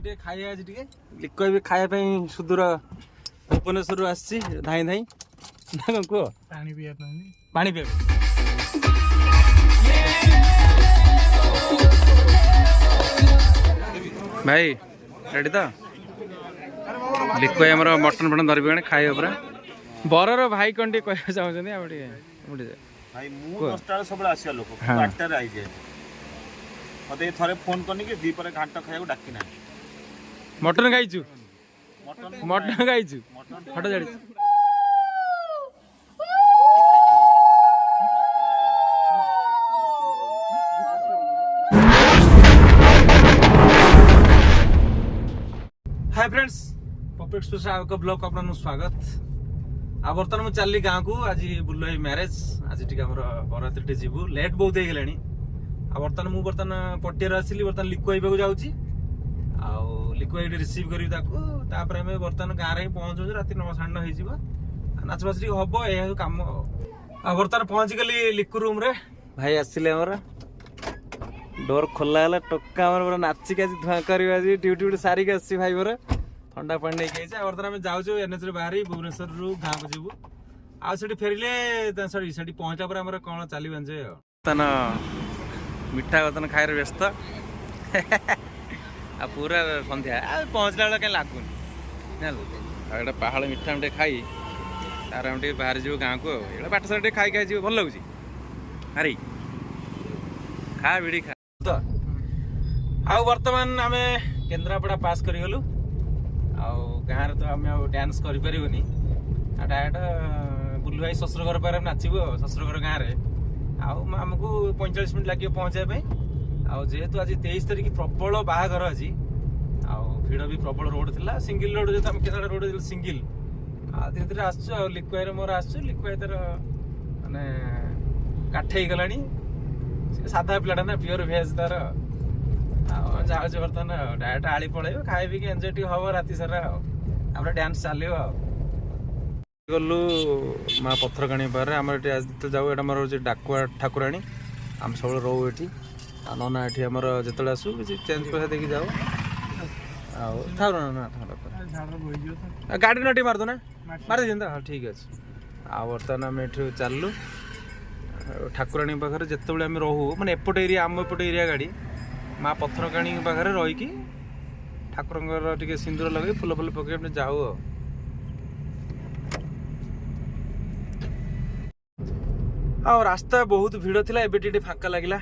ଟିକେ ଖାଇବା ଆଜି ଟିକେ ଲିକ୍ୱା ବି ଖାଇବା ପାଇଁ ସୁଦୂର ଭୁବନେଶ୍ୱରରୁ ଆସିଛି ଧାଇଁ ଧାଇଁ ନା କଣ କୁହ? ପାଣି ପିଇବା ପାଇଁ ପାଣି ପିଇବା ଭାଇ ରେଡ଼ି ତ? ଲିକ୍ୱା ଆମର ମଟନ ଫଟନ ଧରିବି ଆଣେ ଖାଇବା ପୁରା। ବରର ଭାଇ କ'ଣ ଟିକେ କହିବାକୁ ଚାହୁଁଛନ୍ତି? ଆଉ ଟିକେ ଭାଇ ମୁଁ 10ଟା ବେଳେ ସବୁବେଳେ ଆସିବା ଲୋକ 8ଟାରେ ଆଇଯାଏ। ମତେ ଥରେ ଫୋନ କରିନି କି ଦିପରେ ଘାଣ୍ଟ ଖାଇବାକୁ ଡାକି ନାହିଁ। ମଟନ ଖାଇଛୁ? ମଟନ ଖାଇଛୁ? ଫଟୋ ଛାଡ଼ିଛୁ? हाय फ्रेंड्स पप्पी एक्सप्रेस आपका ब्लॉग को अपना स्वागत। आ बर्तमान मु चलली गाँव को आज बुल्लो मैरेज आज टी बरयात्री जीवु लेट बहुत हो गलानी। आ बर्तमान मु पटियार आसिली बर्तमान लिक्वा को जाऊँगी लिक्वा रिसीव करी बर्तमान गाँव में पहुँचू राति 9 साढ़े 9 हो नाच बाच हम यह कम। आ बर्तमान पहुँची गली लिक्कु रूम रे भाई आसिले डोर खोला है टोका नाचिक आज धुआं कर ड्यूटी सारिक आसी भाई मोर ठंडा पानी नहीं बर्तमान आम जाऊँ एनएच बाहरी भुवनेश्वर गाँव को जीवु आउ फेरिले सॉरी से पहुँचा पर आम कौन चलो एंजॉय बर्तमान मिठा बर्तमान खाए व्यस्त आ पूरा सन्ध्या पहुँचला बेला कहीं लगुन गोटे पहाड़ मिठा मिठे खाई तार हम बाहर जीव गाँव को बाट साइड खाई खाई जीव भल लगुच अरे खा भिड़ी खा तो आउ बर्तमान आम केन्द्रापड़ा पास करगलु गाँव तो आम डांस करें डायरेक्ट बुल्लू भाई शशुर घर पर नाचबू शशुर घर गाँव में आमको 45 मिनट लगे पहुँचापी जेहेतु आज 23 तारीख प्रबल बाहागर अच्छी भिड़ भी प्रबल रोड थी सिंगल रोड जो केन्द्रा रोड सिंगल धीरे धीरे आसचु लिक्वा मोर आसचु लिक्वा तार माने काठे गला साधा पिलाटा ना प्योर भेज तार जाऊँ बर्तमान डायरेक्ट आली पलैब खाई पी एंजॉय टी हम राति सारा डांस चलो गलु माँ पथरकाणी पारे आम आज तो जाऊ ये मोर हूँ डाकुआ ठाकुराणी आम सब रो ये नना ये आम जो आसू किसी चेंज पैसा देखी जाओ गाड़ी नटी मारद ना मार दिखाँ हाँ ठीक अच्छे आ बर्तमान आम ये चलु ठाकुराणी पाखे जिते आम रहू मैंने एपट एरिया आम एपट एरिया गाड़ी माँ पथरकाणी पाखे रहीकि ठाकुर टे सिंदूर लगे फुल फुल पकड़ जाऊ आ रास्ता बहुत भिड़ थिला एबे टी फाका लगिला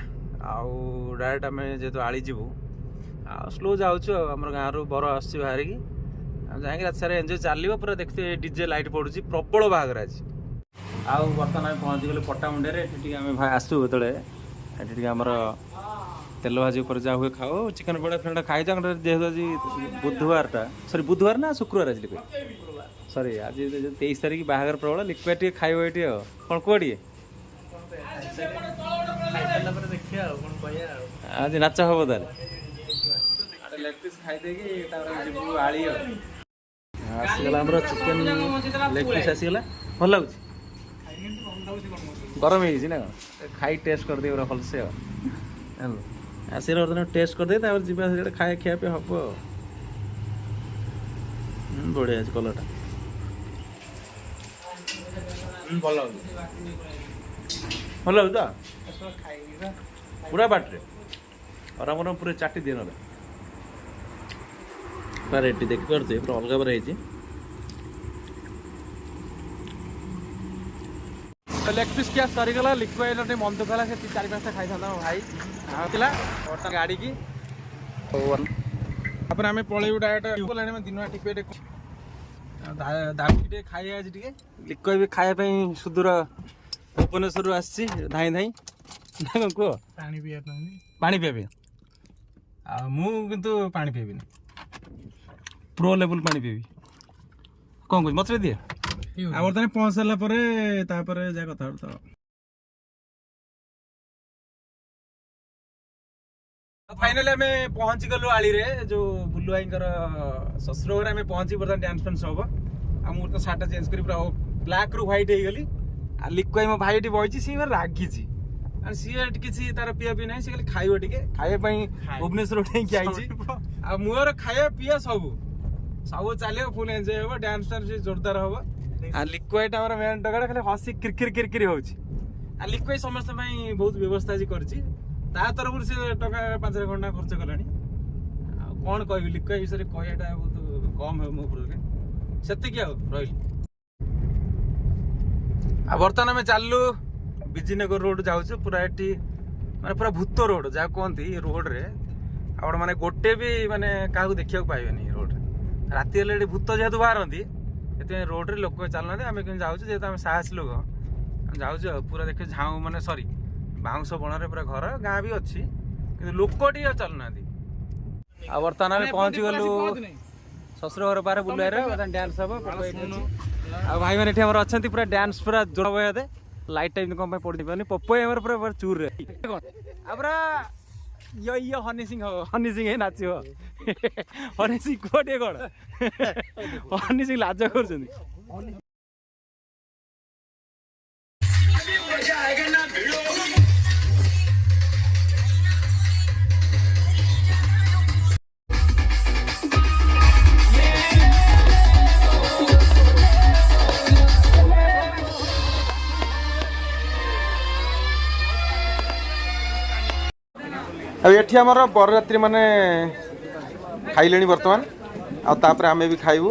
डायरेक्ट आम जेहेतु आली जीवु स्लो जाऊँ आम गाँव रू बर आस बाहर की जाकि रात सारा एंजॉय चलो पूरा देखते डीजे लाइट पड़ू प्रबल बाहागर आज आउ बर्तमान आम पहुँची गले पट्टामुंडे आम भाई आसू ये आमर तेल भाजी पर जा हुए खाओ चिकेन पड़ा फिर खाई जेहेतु आज बुधवार सॉरी बुधवार ना शुक्रवार आज सॉरी आज 23 तारीख बाहागर प्रबल लिक्वा टे खाइब ये कौन कह टे आज नाच हम ताले लेग पीस खाईदे आली आसीगला चिकेन लेग पीस आसीगला भल लगुच गरम हो खाई टेस्ट कर दे भलसे आस टेस्ट कर दे जी खाए खिया पे हम बढ़िया कलरटा भल भल तो पूरा बाटे और आम पूरा चाटी दिए ना रेडी देखिपे पूरा अलग बार लेग पीस क्या सरीगला लिक्वा मन दुख है 4-5 खाई था भाई गाड़ी की आम पलू डायरेक्ट दिन टिके दाबी खाई आज टे लिक्वा भी खायापी सुदूर भुवनेश्वर आसी धाई धाई ना कौन कह पानी पिया पानी पीबी किंतु पानी पीबी प्रो लेवल पानी पीबी कौन कह मत दिए बर्तमान पहुँच सारा जा कथा फाइनली आम पहुँची गलु आली रे जो बुल्लू भाई शशुर घर आम पहुँची बर्तमान डांस फांस हम आम सार्टा चेंज कर ब्लैक रु व्हाइट हो गली लिक्वा मो भाई बही सी रागी सी किसी तार पिया पी ना सी खाली खाइब टिके खाइबा भुवनेश्वर उठेकी आई आ मुहर खाइबा पिया सब सब चलो फुल एंजॉय हम डांस डांस जोरदार हम आ लिक्विड आम मेन टका खाली हसी किरकिर किरकिर हो लिक्विड समस्त बहुत व्यवस्था आज कर तरफ से टका 5 घंटा खर्च कलानी कौन कह लिक्विड विषय कहटा बहुत कम है मो से रही बर्तमान आम चलू विजयनगर रोड जाऊँ पूरा एटी माने पूरा भूत रोड जहाँ कहती रोड रे आप माने गोटे भी माने क्या देखा पाइबे रोड राति हेल्ले भूत जेहेतु बाहरती से रोड रे लोक चलना आम जाऊँ जेहतु आम साहसी लोक जाऊँ पूरा देखे झाऊ माने सॉरी बाउंश बण पूरा घर गाँ भी अच्छी कि लोक चलना बर्तमान आम पहुँची गलु शशुर घर पारे बुलवार डांस हम भाई मैंने अच्छा पूरा डांस पूरा जोड़ बे लाइट टाइम कम पड़ी पानी पप्पू हमारे पूरा चूर रे पूरा ये हनी सिंह नाच हनी सिंह कोटे कौन हनी सिंह लाज कर अब ये आमर बरयात्री मैंने खाइले बर्तमान आपर आम भी खाइबू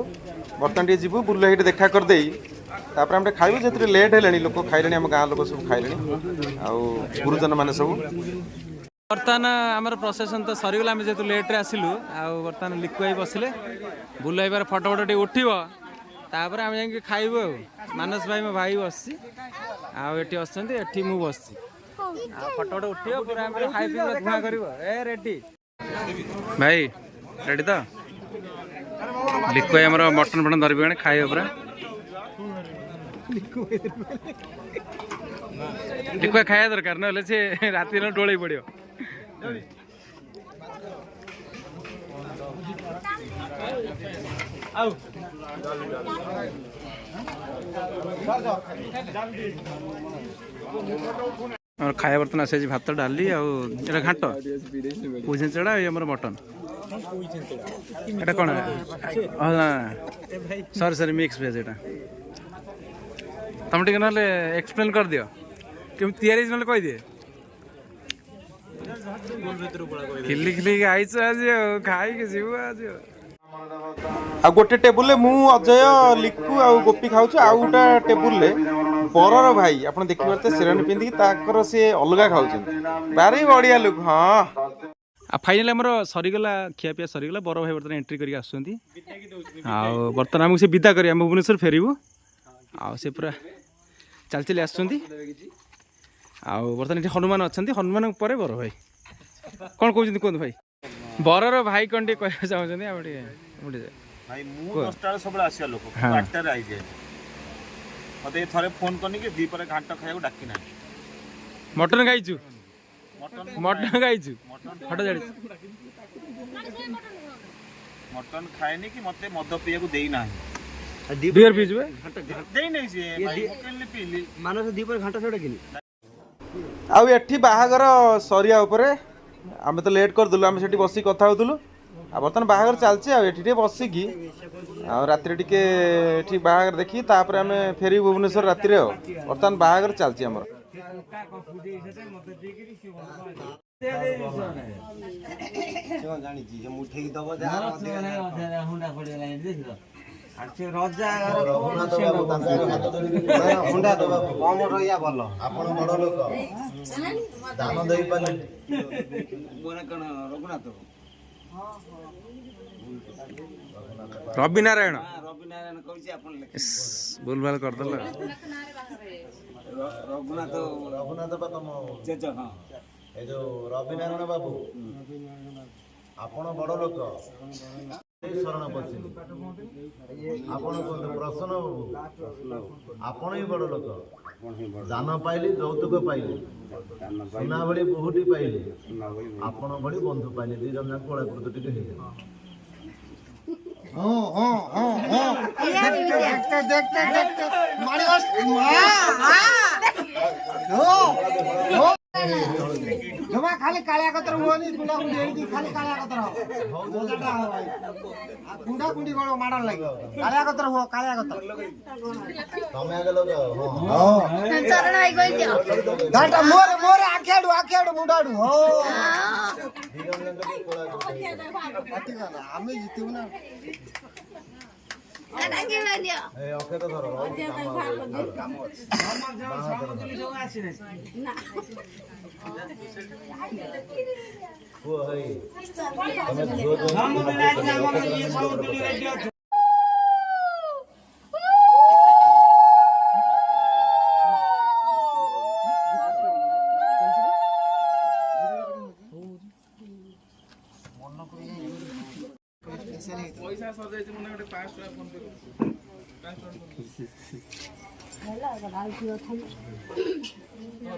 बर्तमान टे जीवु बुल ये देखा करदे आम खाइबू जो लेट है लोक खाइले आम गाँव लोक सब खाइले गुरुजन मैंने सब बर्तमान आम प्रोसेसन तो सरीगला आम जेहतु लेट्रे आसलु बर्तमान लिक्वाई बसिले बुलाइबार फटो फटो टे उठो तापर आम जा खाइबू मानस भाई मो भाई बस ये बस फटो फटो उठो पूरा खाई पी धुआं कर रेडी भाई रेडी तो लिक्वाई आम मटन फटन धरबे खाइबे पूरा लिक्वाई खाया दरकार ना से राति डोल पड़ो और खाया बर्तन आसे भात डाली आटा घाट पुई चढ़ा आमर मटन एटा कौन सॉरी सॉरी मिक्स भेज एटा तुम टे ना एक्सप्लेन कर दियो कि तैयारी ना कह दिए खिली खिली आईच आज खाई जीव आज आ गोटे टेबुल मु अजय लिकु आ गोपी खाऊ आ गोटे टेबुल बरर भाई आप देखिए शेरवानी पिंधिक सी अलग खाऊँ भारी बढ़िया लुक हाँ फाइनाली आमर सरीगला खियापिया सरीगला बर भाई बर्तमान एंट्री करके बर्तमान आमको से विदा कर भुवनेश्वर फेरबू से पूरा चल चली आसुँच बर्तमान ये हनुमान अच्छा हनुमान पर बर भाई कौन कहते कहते भाई बरर भाई कौन कह चाहते भाई मु 10टा सब आसिया लोक 8टा रे आई जाए मते थरे फोन करनी कि दीपर घाट खाइबा डाकी ना मटन खाइछु मटन खाइछु फटो जाडी मटन खाएनी कि मते मद पिया को देई ना बियर पीजबे देई नै से भाई केले पीली मानस दीपर घाटा छोड़ किनी आ एठी बाहागर सरिया उपरे आमे तो लेट कर दलु आमे सेठी बसी कथा होतलु आ बर्तन बाहागर चलछि आ एठी बसिकी आ रात्रि टिके बाहागर देखी तापर आमे फेरी भुवनेश्वर रात्रि बर्तमान बाहागर चलछि हमर जानी छी जे मुठे की दबो जा हुंडा पड़े लाइन देखो आछे रजा रघुनाथ बाबू तांकर हाथ धरि हुंडा दबा कम रहिया भलो आपण बड़ लोक दान देई पाले बोना कण रघुनाथ रवि नारायण कहू छी आपण भूल भाल कर दल रघुनाथ बाबा मो चेच हां ए जो रवि नारायण बाबू आपण बड़ लोक शरण पशिली आपण प्रसन्न बाबू आपण ही बड़ लोक दान पाइली यौतुक पाइली सुना भली बहुटी पाइली आपण भली बंधु पाइली दी जन जाक कलाकृत टिके हे देखते मारी ଜମା ଖାଲି କାଳିଆ କତର ହୁଅନି କୁଣ୍ଡା କୁଣ୍ଡି ହେଇକି ଖାଲି କାଳିଆ କତର ମଜାଟା ହବ ଭାଇ କୁଣ୍ଡା କୁଣ୍ଡି କଣ ମାଡ ଲାଗିବ କାଳିଆ କତର ହୁଅ କାଳିଆ କତର ତମେ ଆଗେ ଲଗାଅ ଚରଣ ଭାଇ କହିଦିଅ ଘାଟା ମୋରେ ମୋରେ ଆଖିଆଡୁ ମୁଣ୍ଡାଡୁ ହୋ ଦି ଜଣ ଯାକ ଟିକେ କୋଳା କରିଦେବେ। ଆମେ ଜିତିବୁ ନା ଡାକି ମାରିଦିଅ ଏ ଅକ୍ଷତ ଧର କାମ ଅଛି କୁହ ଭାଇ ତମେ ପଇସା ସଜାଇଛି ମୁଁ ଗୋଟେ 500 ଟଙ୍କା ଫୋନ କରୁ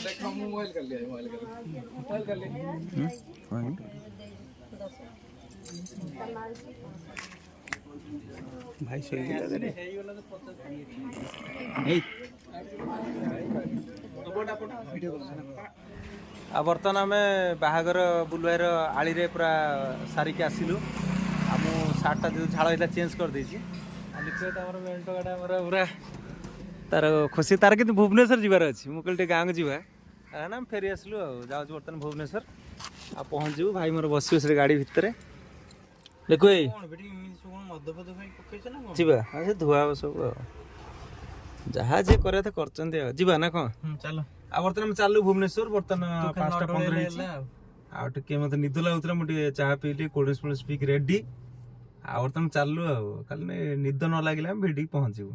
ଦେଖ ମୁଁ ମୋବାଇଲ कर लिया भाई सही आ बर्तमान आम बाहागर बुलवाईर आली रे पूरा सारिकी आसिलु आम सार्टा जो झाड़ होता चेंज कर देछि मेंटो गाड़ा पूरा तार खुशी तार कि भुवनेश्वर जीवार अच्छी मुझे कहते गाँव को जावा ना फेरी आसलु जाऊँ बर्तमान भुवनेश्वर आ पहुँचू भाई मोर बस गाड़ी भितर देखो जीवा से धुआ सब जहाँ जे कर जीवा ना कौन चलो आ बर्तमान चलू भुवनेश्वर बर्तमान 5:15 आ मत निद लगुला मुझे चाह पीली कोल्ड ड्रिंक्स पीक रेडी आ बर्तमान चलू आ निद न लगे भिड़ी पहुँचू।